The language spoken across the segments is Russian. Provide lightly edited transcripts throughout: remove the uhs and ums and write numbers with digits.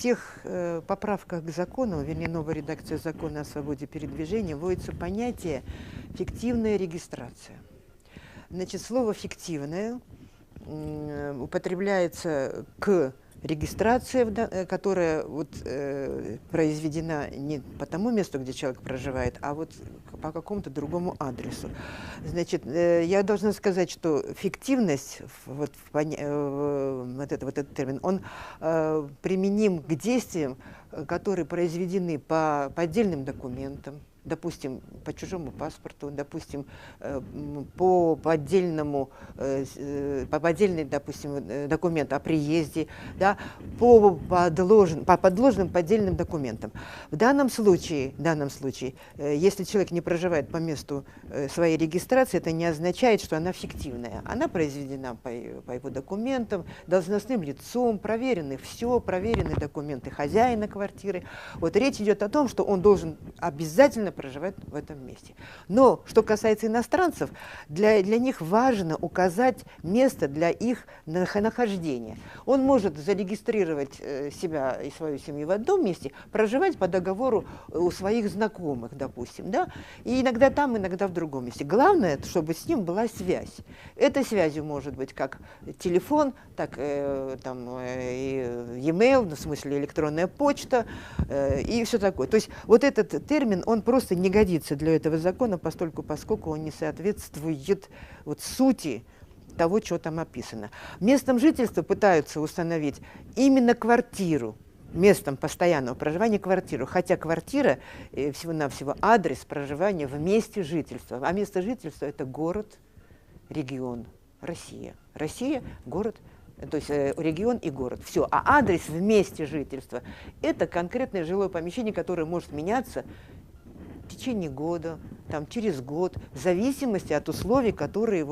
тех поправках к закону, вернее, новой редакции закона о свободе передвижения, вводится понятие «фиктивная регистрация». Значит, слово «фиктивное» употребляется к регистрации, которая произведена не по тому месту, где человек проживает, а вот по какому-то другому адресу. Значит, я должна сказать, что фиктивность, этот термин, он применим к действиям, которые произведены по поддельным документам, допустим, по чужому паспорту, допустим, по поддельный, допустим, документ о приезде, да, по подложным поддельным документам. В данном случае, если человек не проживает по месту своей регистрации, это не означает, что она фиктивная. Она произведена по его документам, должностным лицом, проверены документы хозяина квартиры. Вот речь идет о том, что он должен обязательно проживать в этом месте. Но, что касается иностранцев, для них важно указать место для их нахождения. Он может зарегистрировать себя и свою семью в одном месте, проживать по договору у своих знакомых, допустим, да, и иногда там, иногда в другом месте. Главное, чтобы с ним была связь. Этой связью может быть как телефон, так e-mail, в смысле электронная почта и все такое. То есть вот этот термин, он просто не годится для этого закона, поскольку он не соответствует сути того, что там описано. Местом жительства пытаются установить именно квартиру, местом постоянного проживания квартиру, хотя квартира всего-навсего адрес проживания в месте жительства. А место жительства – это город, регион, Россия. Россия – город, то есть регион и город. Все. А адрес в месте жительства – это конкретное жилое помещение, которое может меняться в течение года, через год, в зависимости от условий, которые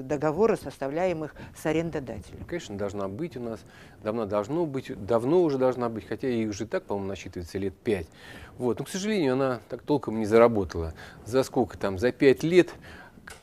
договора, составляемых с арендодателем. Конечно, должна быть у нас, давно уже должна быть, хотя и уже так, по-моему, насчитывается лет 5. Но, к сожалению, она так толком не заработала. За сколько там, за 5 лет,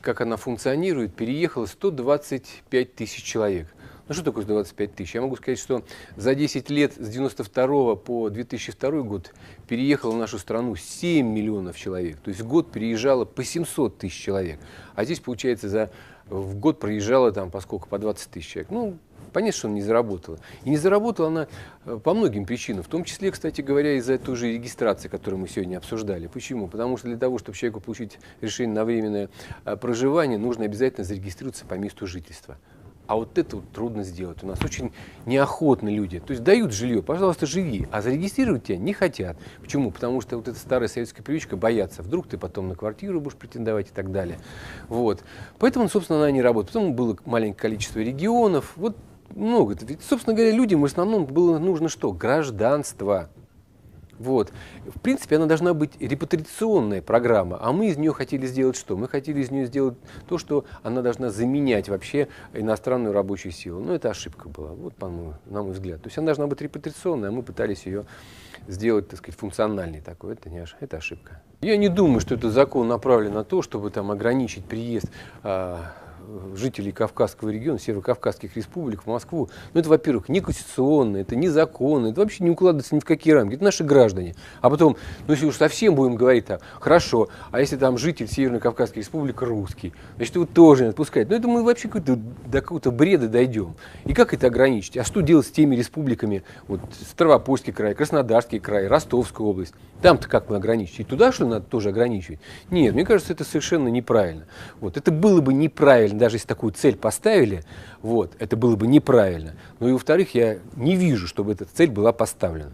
как она функционирует, переехало 125 тысяч человек. Что такое 125 тысяч? Я могу сказать, что за 10 лет с 1992 по 2002 год переехало в нашу страну 7 миллионов человек. То есть в год переезжало по 700 тысяч человек. А здесь, получается, в год проезжало по 20 тысяч человек. Понятно, что она не заработала. И не заработала она по многим причинам, в том числе, кстати говоря, из-за той же регистрации, которую мы сегодня обсуждали. Почему? Потому что для того, чтобы человеку получить решение на временное проживание, нужно обязательно зарегистрироваться по месту жительства. А это трудно сделать. У нас очень неохотно люди. То есть дают жилье, пожалуйста, живи, а зарегистрировать тебя не хотят. Почему? Потому что эта старая советская привычка бояться. Вдруг ты потом на квартиру будешь претендовать и так далее. Поэтому, собственно, она не работает. Потом было маленькое количество регионов. Много. Ведь, собственно говоря, людям в основном было нужно что? Гражданство. В принципе, она должна быть репатриационная программа, а мы из нее хотели сделать что? Мы хотели из нее сделать то, что она должна заменять вообще иностранную рабочую силу. Но это ошибка была, на мой взгляд. То есть она должна быть репатриационной, а мы пытались ее сделать, так сказать, функциональной такой. Это ошибка. Я не думаю, что этот закон направлен на то, чтобы ограничить приезд жителей Кавказского региона, северокавказских республик в Москву. Это, во-первых, не конституционно, это незаконно, это вообще не укладывается ни в какие рамки. Это наши граждане. А потом, если уж совсем будем говорить, хорошо, а если житель Северо-Кавказской республики русский, значит, его тоже не отпускать. Это мы вообще до какого-то бреда дойдем. И как это ограничить? А что делать с теми республиками, Ставропольский край, Краснодарский край, Ростовская область? Там-то как мы ограничить? И туда, что ли, надо тоже ограничивать? Нет, мне кажется, это совершенно неправильно. Это было бы неправильно, даже если такую цель поставили, это было бы неправильно. Но и во-вторых, я не вижу, чтобы эта цель была поставлена.